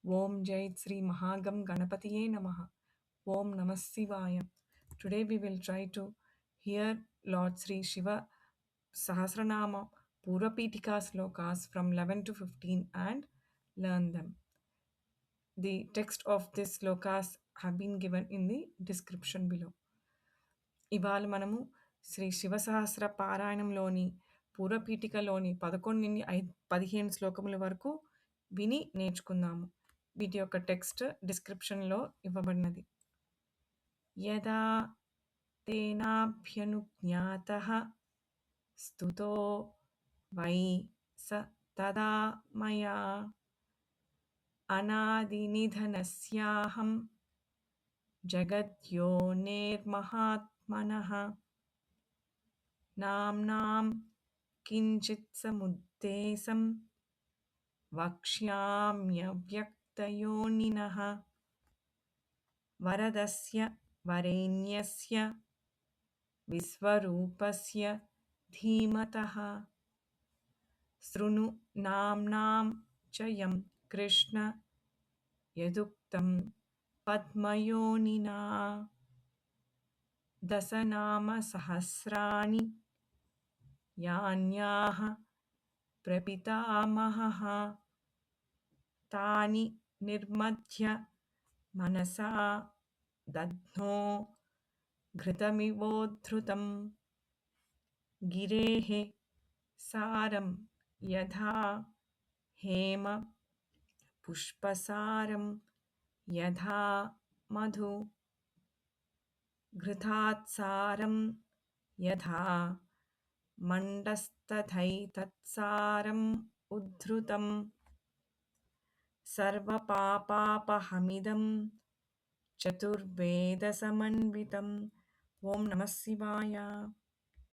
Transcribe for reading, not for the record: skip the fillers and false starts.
Om Jai Sri Mahagam Ganapatiye Namaha. Om Namah Shivaya. Today we will try to hear Lord Sri Shiva Sahasranama Purapitika slokas from 11 to 15 and learn them. The text of these slokas have been given in the description below. ఇవాళ మనము శ్రీ శివసహస్ర పారాయణంలోని పూర్వపీఠికలోని 11-15 శ్లోకముల వరకు విని నేర్చుకుందాము. వీటి యొక్క text డిస్క్రిప్షన్లో ఇవ్వబడినది. యదా తేనాభ్యనుజ్ఞాతః స్తుతో వై స తదా మయా అనాదినిధనస్యాహం జగద్యోనిర్మహాత్మనః నామ్నాం కించిత్ సముద్దేశం వక్ష్యామ్యవ్యక్తయోనినః వరదస్య వరేణ్యస్య విశ్వరూపస్య ధీమతః శృణు నామ్నాం చ యం కృష్ణ యదుక్తం పద్మయోనినా దశనామ సహస్రాణి యాన్యాః ప్రపితామహః తాని నిర్మధ్య మనసా దధ్నో ఘృతమివోద్ధృతం గిరేః సారం యథా హేమ పుష్పసారం యథా మధు ఘృతాత్సారం యథా మండస్తథైతత్సారం ఉద్ధృతం సర్వపాపాపహమిదం చతుర్వేద సమన్వితం. ఓం నమః శివాయ.